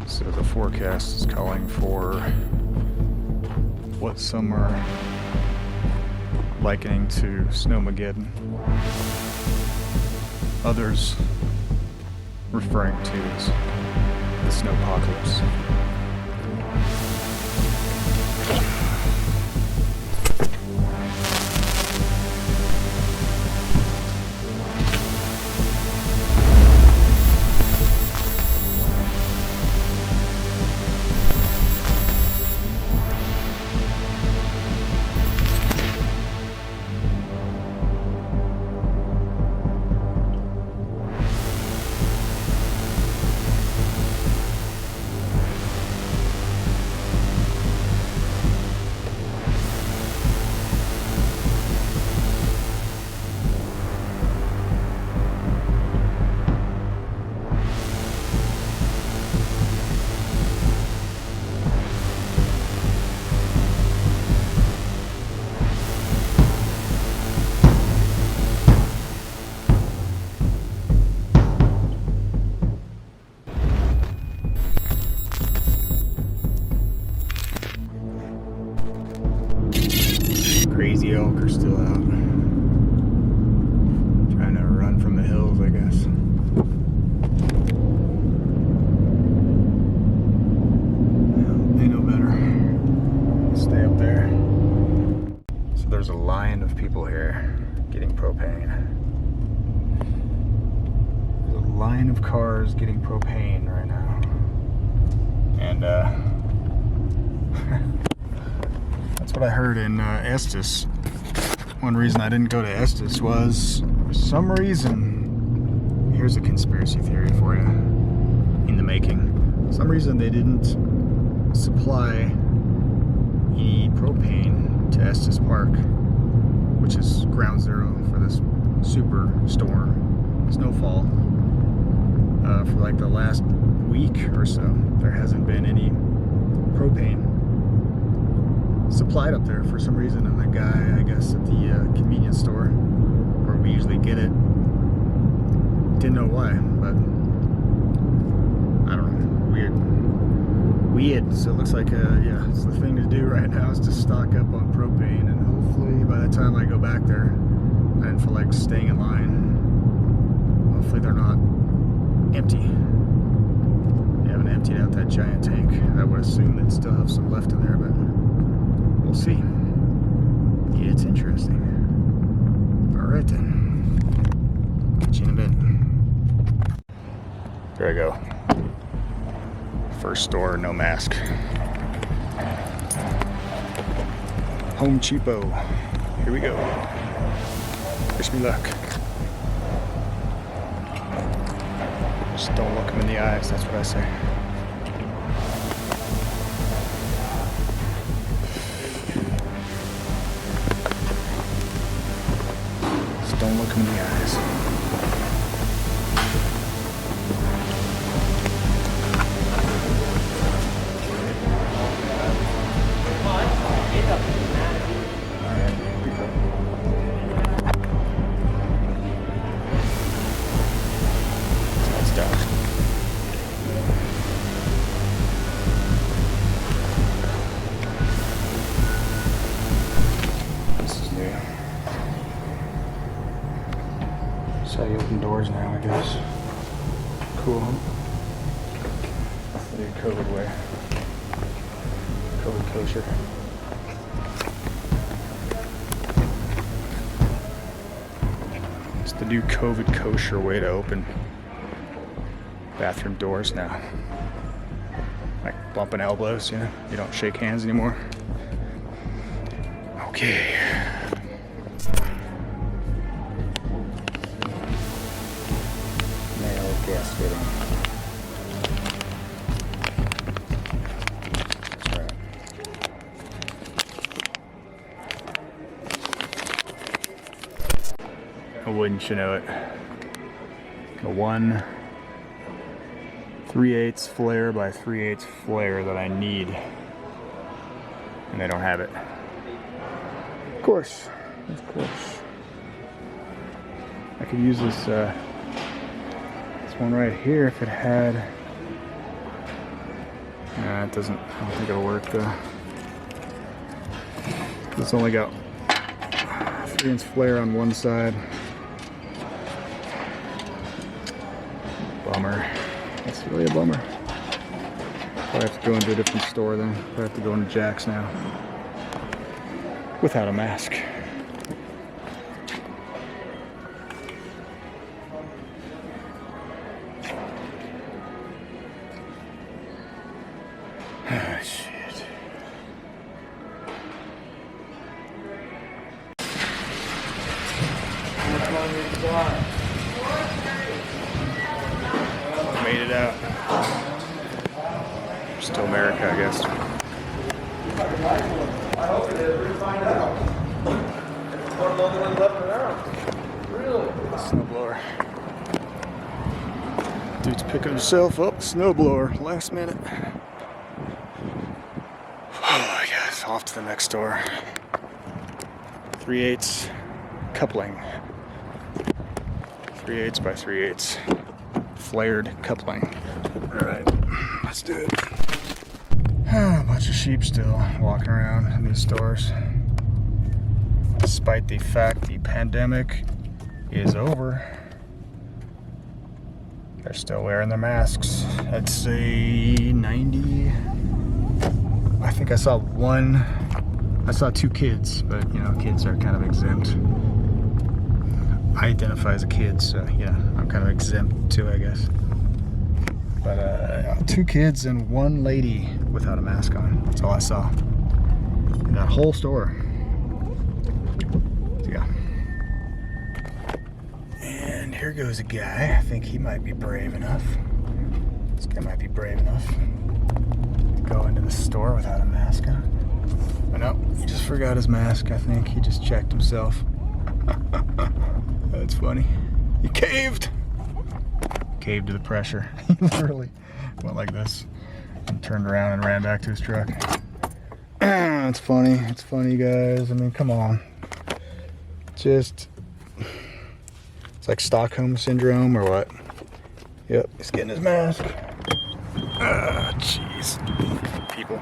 So the forecast is calling for what some are likening to Snowmageddon. Others referring to as the snowpocalypse. Crazy elk are still out. Trying to run from the hills, I guess. Yeah, they know better. Stay up there. So there's a line of people here getting propane. There's a line of cars getting propane right now. And that's what I heard in Estes. One reason I didn't go to Estes was, for some reason, here's a conspiracy theory for you, in the making. For some reason they didn't supply any propane to Estes Park, which is ground zero for this super storm, snowfall. For like the last week or so, there hasn't been any propane supplied up there for some reason, and the guy, I guess, at the convenience store where we usually get it didn't know why, but I don't know, weird. So it looks like yeah, it's the thing to do right now is to stock up on propane, and hopefully by the time I go back there, I didn't feel like staying in line. Hopefully they're not empty. They haven't emptied out that giant tank. I would assume they'd still have some left in there, but we'll see. Yeah, it's interesting. Alright then. Catch you in a bit. There I go. First store, no mask. Home Cheapo. Here we go. Wish me luck. Just don't look them in the eyes, that's what I say. Don't look him in the eyes. That's dark. This is new. So you open doors now, I guess. Cool, huh? The COVID way. COVID kosher. It's the new COVID kosher way to open bathroom doors now. Like bumping elbows, you know? You don't shake hands anymore. Okay. Gas fitting. That's right. Wouldn't you know it? A 1 3/8 flare by 3/8 flare that I need, and they don't have it. Of course. I could use this one right here if it had Nah, it doesn't. I don't think it'll work though. It's only got 3-inch flare on one side. Bummer. That's really a bummer. Probably have to go into a different store then. Probably have to go into Jack's now. Without a mask. Ah, shit. Made it out. Still America, I guess. I hope it is. We're gonna find out. It's one of the only ones left around. Really? Snowblower. Dude's picking himself up. Snowblower. Last minute. Oh, yes. Off to the next store. 3/8 coupling. 3/8 by 3/8. Flared coupling. Alright. Let's do it. A bunch of sheep still walking around in these stores. Despite the fact the pandemic is over, they're still wearing their masks. I'd say 90. I think I saw 2 kids, but you know, kids are kind of exempt. I identify as a kid, so yeah, I'm kind of exempt too, I guess. But 2 kids and 1 lady without a mask on. That's all I saw in that whole store. So, yeah. And here goes a guy. I think he might be brave enough. This guy might be brave enough to go into the store without a mask on. But no, he just forgot his mask, I think. He just checked himself. That's funny. He caved. Caved to the pressure. He literally went like this and turned around and ran back to his truck. It's funny. It's funny, guys. I mean, come on. It's like Stockholm syndrome or what? Yep, he's getting his mask. Jeez. People.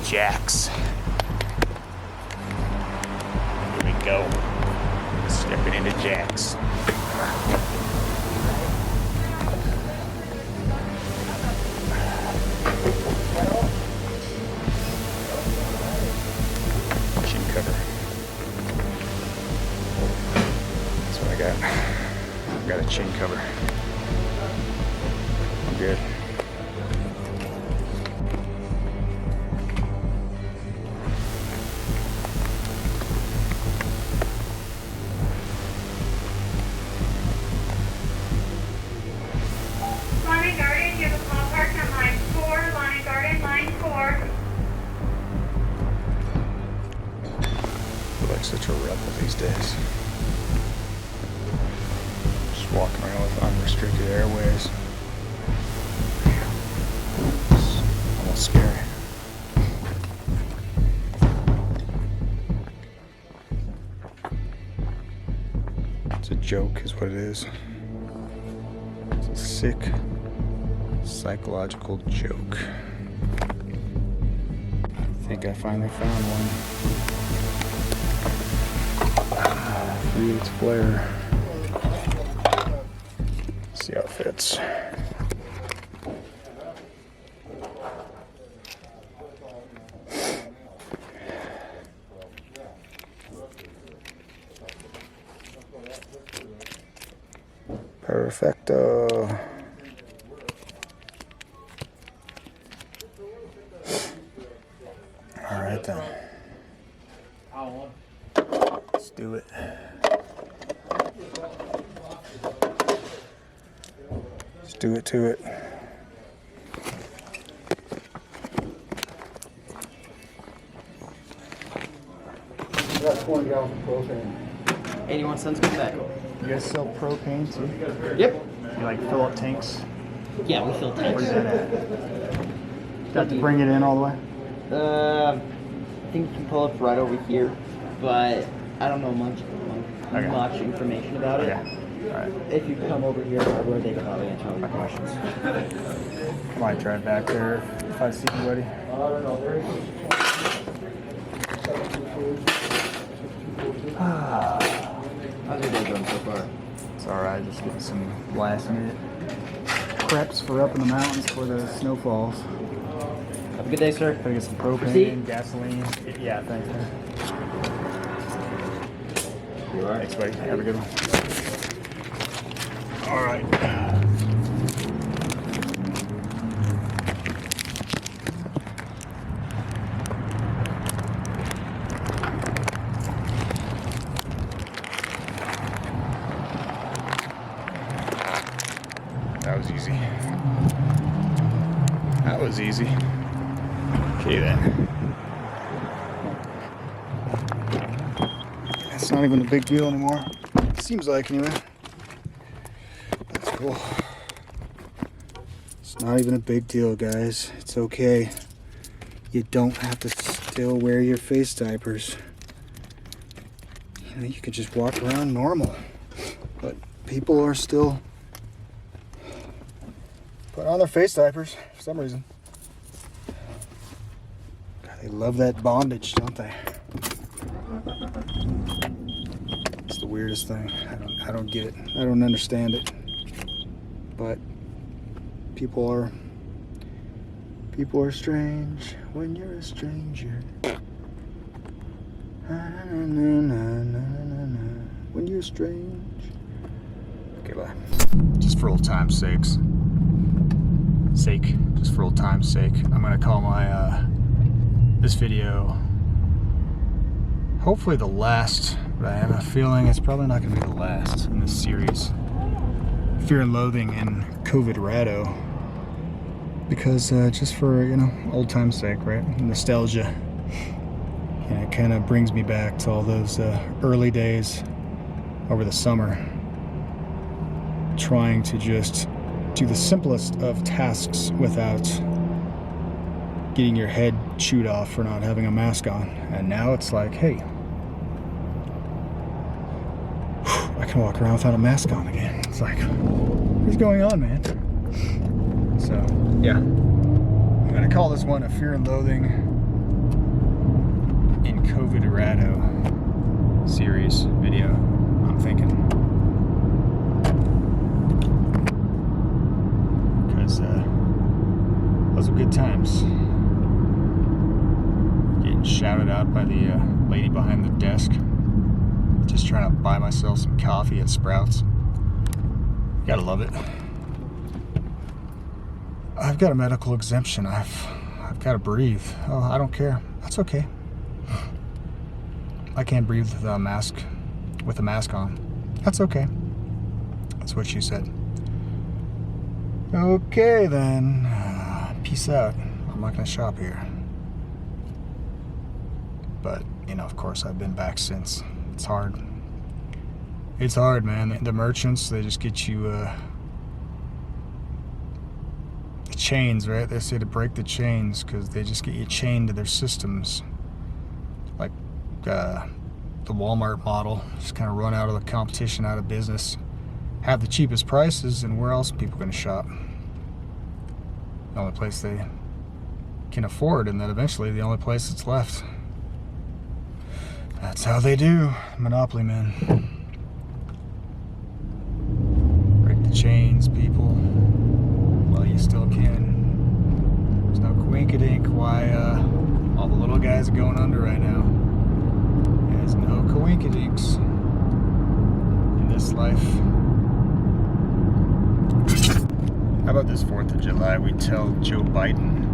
Jack's. Here we go. Stepping into Jack's. Chin cover. That's what I got. I got a chin cover. I'm good. Such a rebel these days. Just walking around with unrestricted airways. It's almost scary. It's a joke is what it is. It's a sick psychological joke. I think I finally found one. 3/8 flare. See how it fits. Perfecto. All right then. Let's do it. Let's do it to it. That's 20 gallons of propane. 81 cents per bag. You guys sell propane too? Yep. You like fill up tanks? Yeah, we fill tanks. Where's that at? Got to bring it in all the way? I think you can pull up right over here, but I don't know much information about it. Okay. All right. If you come over here, where they can probably answer all your questions. I might drive back there if I see anybody. I don't know. How's your day going so far? It's alright, just getting some last minute preps for up in the mountains before the snow falls. Have a good day, sir. Gotta get some propane, Proceed. gasoline. Yeah, thanks, man. You are. Thanks, buddy. Have a good one. Alright. That was easy. That was easy. Okay then. It's not even a big deal anymore. Seems like anyway. That's cool. It's not even a big deal, guys. It's okay. You don't have to still wear your face diapers. You know, you could just walk around normal. But people are still put on their face diapers for some reason. God, they love that bondage, don't they? It's the weirdest thing. I don't get it. I don't understand it. But people are strange when you're a stranger. When you're strange. Okay, bye. Just for old time's sake, I'm gonna call my this video hopefully the last, but I have a feeling it's probably not gonna be the last in this series. Fear and Loathing in Covidrado, because just for, you know, old time's sake, right? Nostalgia. And it kind of brings me back to all those early days over the summer, trying to just do the simplest of tasks without getting your head chewed off for not having a mask on. And now it's like, hey, I can walk around without a mask on again. It's like, what's going on, man? So, yeah. I'm going to call this one a Fear and Loathing in Covidrado series video, I'm thinking. Those were good times. Getting shouted out by the lady behind the desk. Just trying to buy myself some coffee at Sprouts. Gotta love it. I've got a medical exemption. I've got to breathe. Oh, I don't care. That's okay. I can't breathe with a mask on. That's okay. That's what she said. Okay then, peace out. I'm not gonna shop here. But, you know, of course I've been back since. It's hard. It's hard, man. The merchants, they just get you, the chains, right? They say to break the chains because they just get you chained to their systems. Like, the Walmart model, just kind of run out of the competition, out of business. Have the cheapest prices, and where else are people going to shop? The only place they can afford, and then eventually the only place that's left. That's how they do. Monopoly men. Break the chains, people, while you still can. There's no coinkydink why all the little guys are going under right now. There's no coinkydinks in this life. How about this 4th of July, we tell Joe Biden,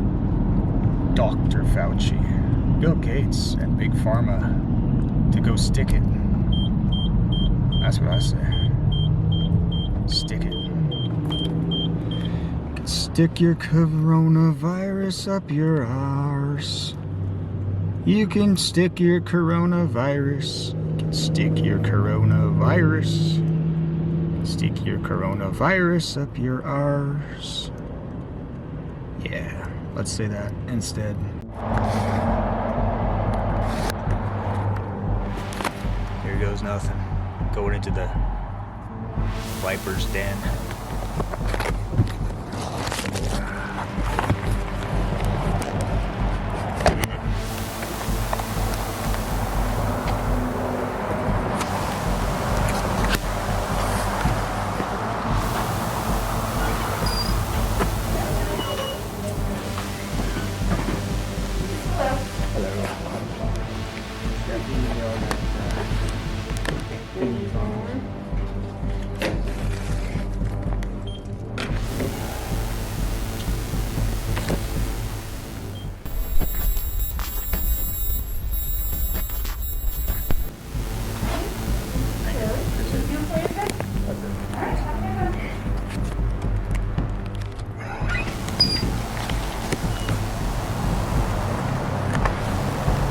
Dr. Fauci, Bill Gates, and Big Pharma to go stick it. That's what I say. Stick it. Stick your coronavirus up your arse. You can stick your coronavirus. You can stick your coronavirus. Stick your coronavirus up your arse. Yeah, let's say that instead. Here goes nothing. Going into the Viper's den.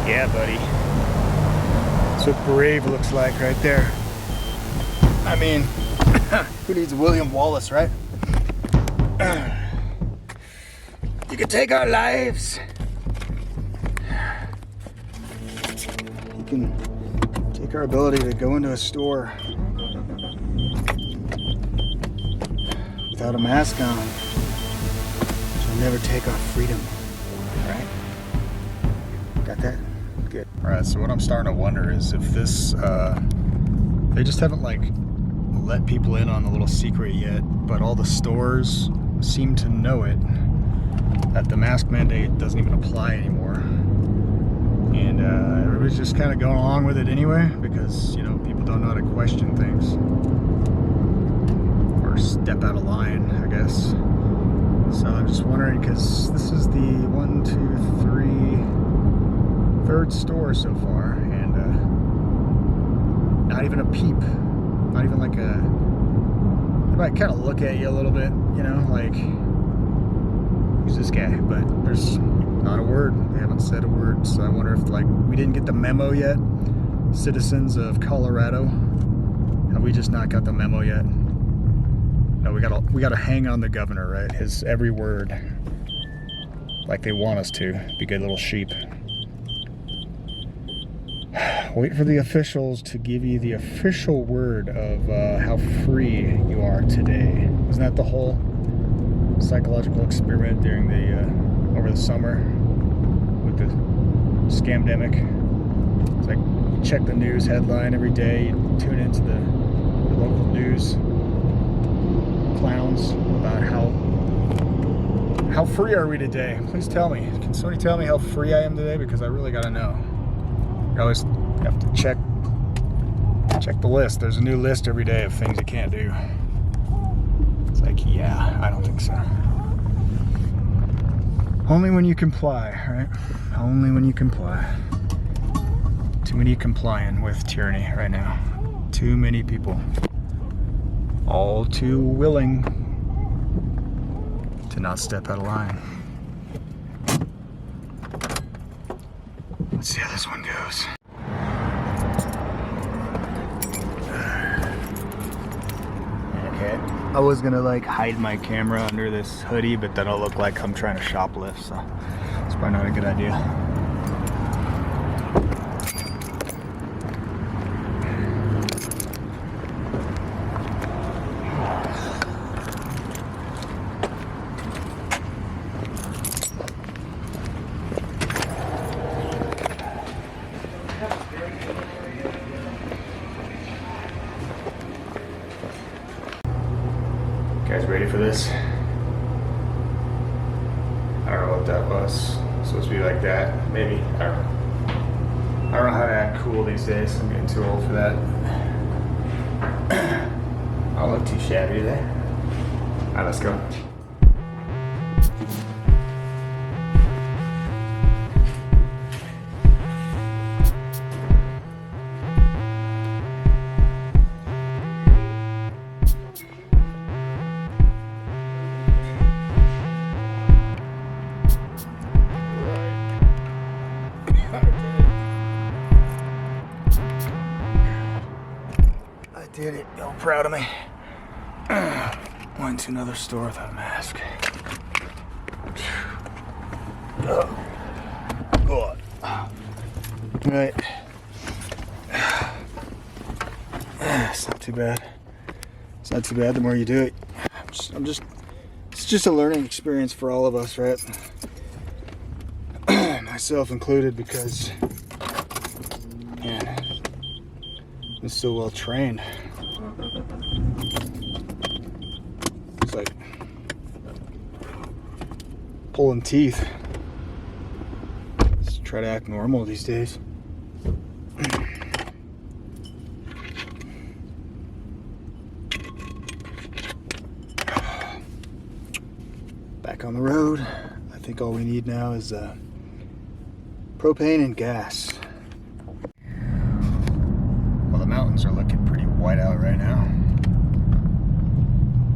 Yeah, buddy. That's what brave looks like right there. I mean, who needs William Wallace, right? You can take our lives. You can take our ability to go into a store without a mask on. But you'll never take our freedom, right? Got that? Good. Alright, so what I'm starting to wonder is if this, they just haven't like let people in on the little secret yet, but all the stores seem to know it, that the mask mandate doesn't even apply anymore. And everybody's just kind of going along with it anyway, because, you know, people don't know how to question things. Or step out of line, I guess. So I'm just wondering, because this is the 1, 2, 3... third store so far, and not even a peep, not even like a, they might kind of look at you a little bit, you know, like, who's this guy? But there's not a word. They haven't said a word, so I wonder if, like, we didn't get the memo yet, citizens of Colorado. Have we just not got the memo yet? No, we gotta hang on the governor, right? His every word, like they want us to. Be good little sheep. Wait for the officials to give you the official word of how free you are today. Wasn't that the whole psychological experiment during the over the summer with the scamdemic? It's like you check the news headline every day, you tune into the local news clowns about how free are we today? Please tell me. Can somebody tell me how free I am today? Because I really gotta know. You always have to check the list. There's a new list every day of things you can't do. It's like, yeah, I don't think so. Only when you comply, right? Only when you comply. Too many complying with tyranny right now. Too many people. All too willing to not step out of line. Let's see how this one goes. Okay. I was gonna like hide my camera under this hoodie, but then it'll look like I'm trying to shoplift, so it's probably not a good idea. Guys ready for this? I don't know what that was. It's supposed to be like that, maybe. I don't know. I don't know how to act cool these days. I'm getting too old for that. I don't look too shabby today. Alright, let's go. Did it. Y'all proud of me? Went to another store without a mask. Right. It's not too bad. It's not too bad the more you do it. It's just a learning experience for all of us, right? Myself included, because, man, I'm so well trained. It's like pulling teeth. Just try to act normal these days. Back on the road. I think all we need now is propane and gas. Well, the mountains are looking pretty white out right now.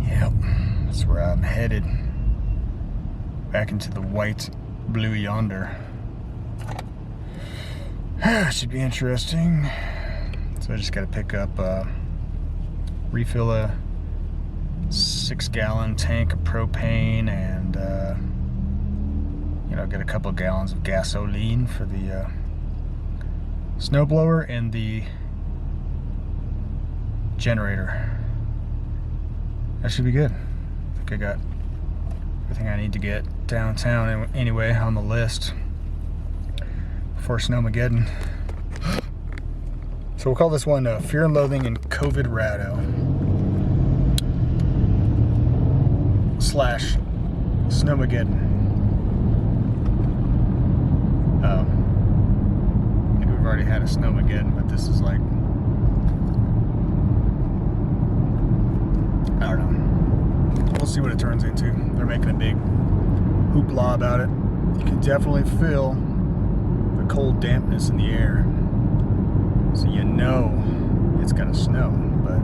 Yep, that's where I'm headed. Back into the white blue yonder. Should be interesting. So I just got to pick up, refill a 6-gallon tank of propane and get a couple gallons of gasoline for the snowblower and the generator. That should be good. I think I got everything I need to get downtown anyway on the list for Snowmageddon. So we'll call this one Fear and Loathing in Covidrado / Snowmageddon. I think we've already had a Snowmageddon, but this is like, I don't know. We'll see what it turns into. They're making a big hoopla about it. You can definitely feel the cold dampness in the air, so you know it's gonna snow. But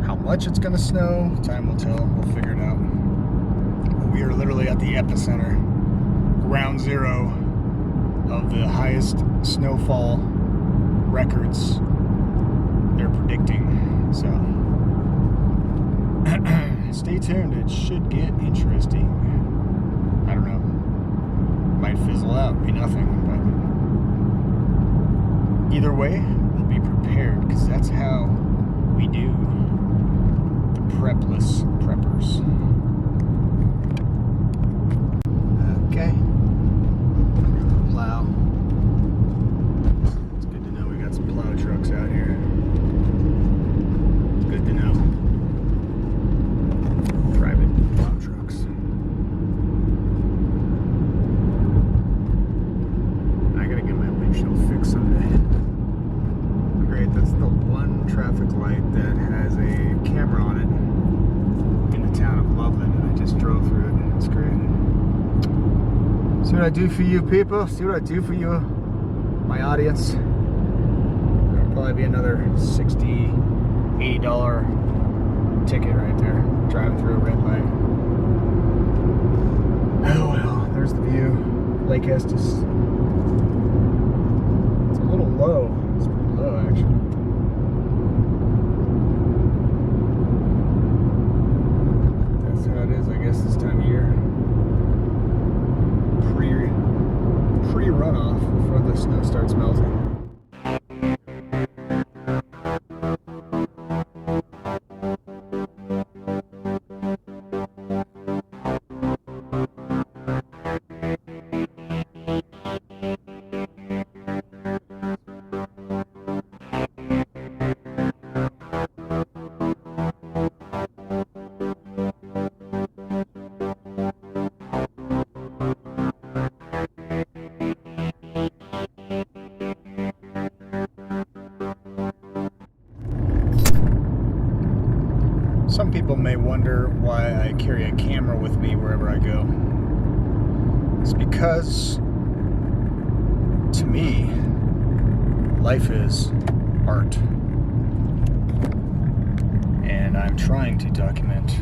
how much it's gonna snow, time will tell. We'll figure it out. But we are literally at the epicenter, ground zero of the highest snowfall records they're predicting. So stay tuned. It should get interesting. I don't know. Might fizzle out, be nothing, but either way, we'll be prepared, because that's how we do the prepless preppers. Okay. Plow. It's good to know we got some plow trucks out here. It's good to know. Private plow trucks. I gotta get my windshield fixed someday. Great, that's the one traffic light that has a camera on it in the town of Loveland, and I just drove through it. It's great. See what I do for you people? See what I do for you, my audience? That'll probably be another $60, $80 ticket right there, driving through a red light. Oh well, there's the view. Lake Estes. It's a little low. It's pretty low, actually. That's how it is, I guess, this time of year. Pre-runoff before the snow starts melting. Some people may wonder why I carry a camera with me wherever I go. It's because, to me, life is art. And I'm trying to document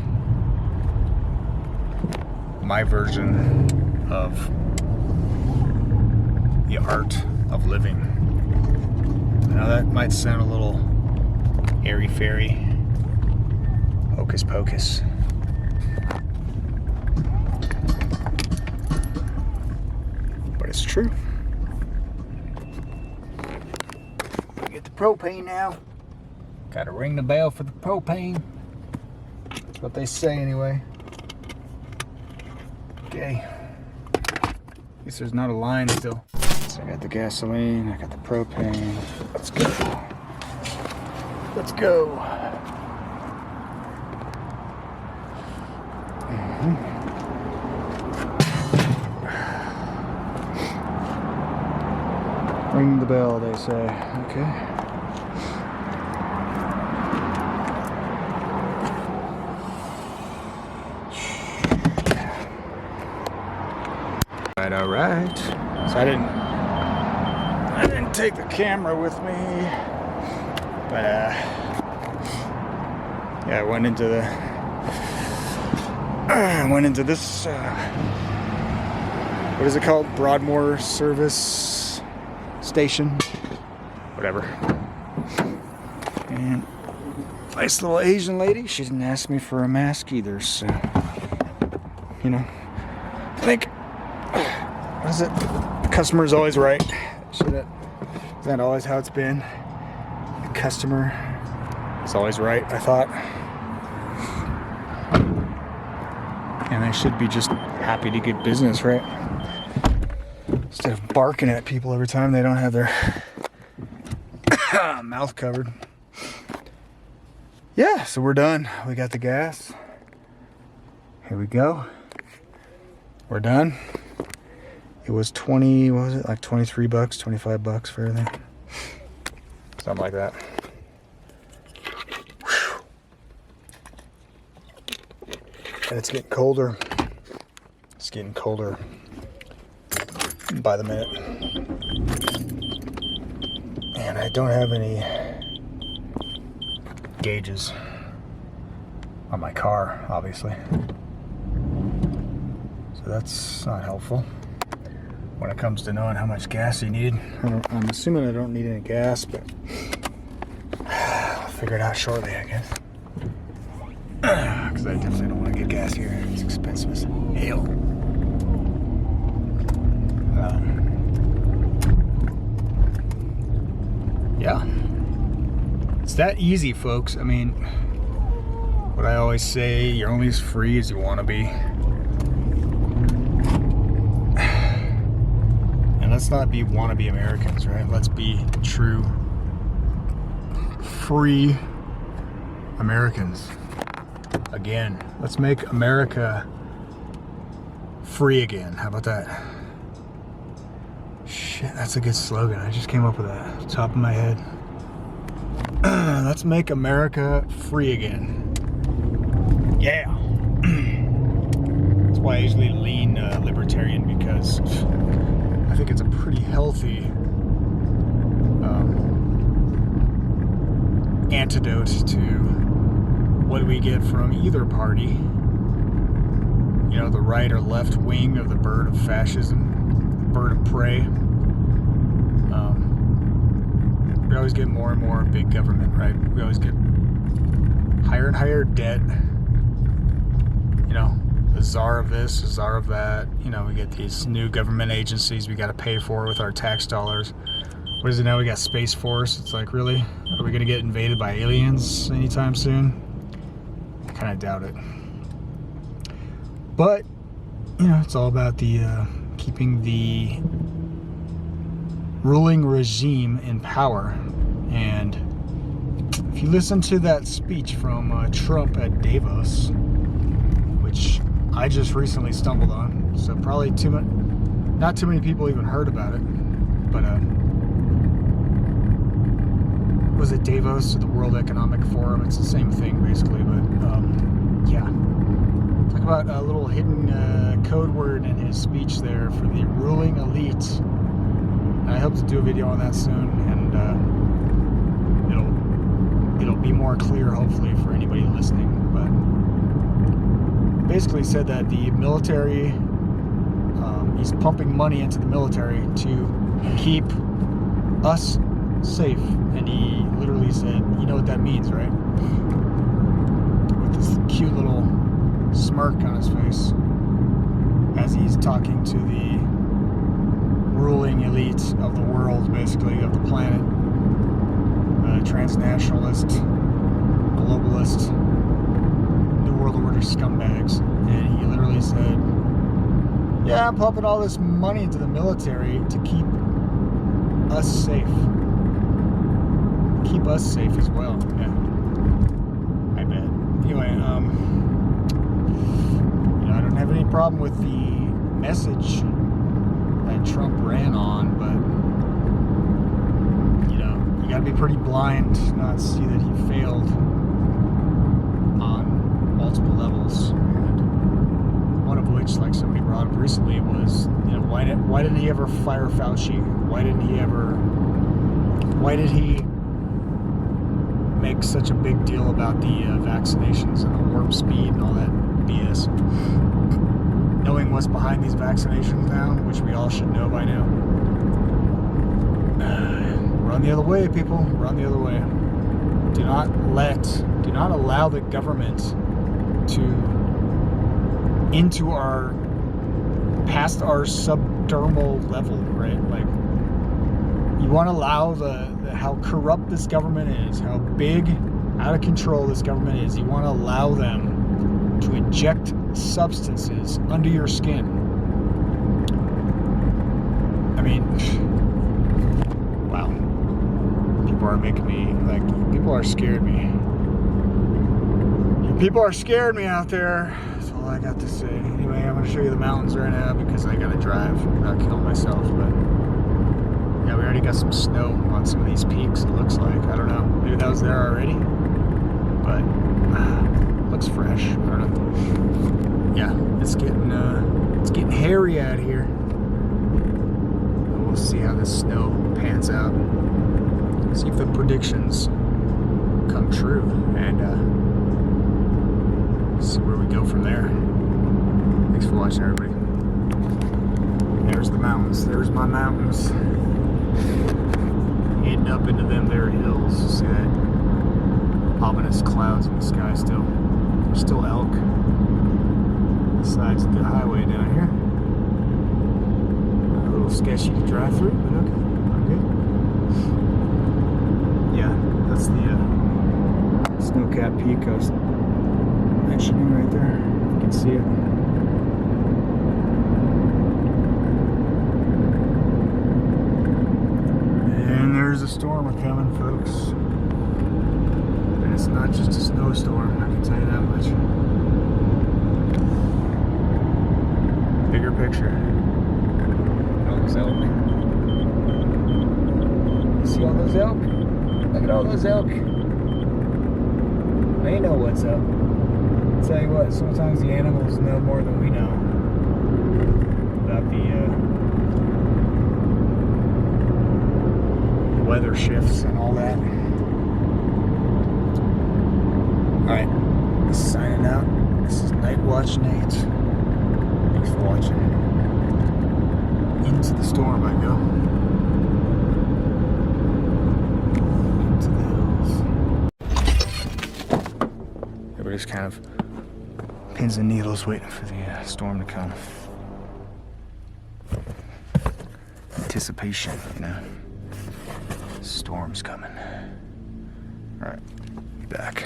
my version of the art of living. Now that might sound a little airy-fairy, hocus pocus. But it's true. propane now. Gotta ring the bell for the propane. That's what they say anyway. Okay. At least there's not a line still. So I got the gasoline, I got the propane. Let's go. Let's go. Ring the bell, they say. Okay. All right. So I didn't take the camera with me, but yeah, I went into this. What is it called? Broadmoor Service Station, whatever. And nice little Asian lady. She didn't ask me for a mask either, so you know. I think. What is it? The customer's always right. Isn't that always how it's been? The customer is always right, I thought. And they should be just happy to get business, right? Instead of barking at people every time they don't have their mouth covered. Yeah, so we're done. We got the gas. Here we go. We're done. It was 20, what was it? Like 23 bucks, 25 bucks for everything. Something like that. Whew. And it's getting colder. It's getting colder by the minute. And I don't have any gauges on my car, obviously. So that's not helpful when it comes to knowing how much gas you need. I'm assuming I don't need any gas, but I'll figure it out shortly, I guess. Because I definitely don't want to get gas here. It's expensive as hell. Yeah. It's that easy, folks. I mean, what I always say, you're only as free as you want to be. Let's not be wannabe Americans, right? Let's be true, free Americans. Again, let's make America free again. How about that? Shit, that's a good slogan. I just came up with that off the top of my head. Let's make America free again. Yeah. That's why I usually lean libertarian, because I think it's a pretty healthy antidote to what we get from either party. You know, the right or left wing of the bird of fascism, bird of prey. We always get more and more big government, right? We always get higher and higher debt. You know, the czar of this, the czar of that. You know, we get these new government agencies we got to pay for with our tax dollars. What is it now? We got Space Force. It's like, really? Are we going to get invaded by aliens anytime soon? I kind of doubt it. But, you know, it's all about the keeping the ruling regime in power. And if you listen to that speech from Trump at Davos, which I just recently stumbled on, so probably not too many people even heard about it, but was it Davos or the World Economic Forum? It's the same thing basically, but yeah. Talk about a little hidden code word in his speech there for the ruling elite. I hope to do a video on that soon, and it'll be more clear hopefully for anybody listening. But basically said that the military, he's pumping money into the military to keep us safe, and he literally said, you know what that means, right? With this cute little smirk on his face as he's talking to the ruling elite of the world, basically, of the planet. transnationalist, globalist, New World Order scumbags. And he literally said, yeah, I'm pumping all this money into the military to keep us safe. Keep us safe as well. Yeah. I bet. Anyway, I don't have any problem with the message that Trump ran on, but you gotta be pretty blind to not see that he failed on multiple levels. And one of which, like somebody brought up recently, was why didn't he ever fire Fauci? Why did he make such a big deal about the vaccinations and the warp speed and all that BS? Knowing what's behind these vaccinations now, which we all should know by now. Run the other way, people. Run the other way. Do not allow the government past our subdermal level, right? Like, you want to allow how corrupt this government is, how big, out of control this government is. You want to allow them to inject substances under your skin. I mean, wow. People are making me, people are scaring me. People are scaring me out there. That's all I got to say. Anyway, I'm going to show you the mountains right now because I got to drive, not kill myself, but yeah, we already got some snow on some of these peaks, it looks like. I don't know. Maybe that was there already. But looks fresh. I don't know. Yeah, it's getting hairy out here. We'll see how this snow pans out. See if the predictions come true, and see where we go from there. Thanks for watching, everybody. There's the mountains. There's my mountains. Heading up into them there hills. See that ominous clouds in the sky still. There's still elk. This side's the highway down here. A little sketchy to drive through, but okay. Yeah, that's the snow-capped peak I was mentioning right there. You can see it. And there's a storm coming, folks. And it's not just a snowstorm, I can tell you that much. Bigger picture. All those elk. You see all those elk? Look at all those elk. They know what's up. I'll tell you what, sometimes the animals know more than we know about the weather shifts and all that. Alright, signing out. This is Nightwatch N8. Thanks for watching. Into the storm I go. Into the hills. Everybody's kind of pins and needles waiting for the storm to come. Anticipation, Storm's coming. Alright, be back.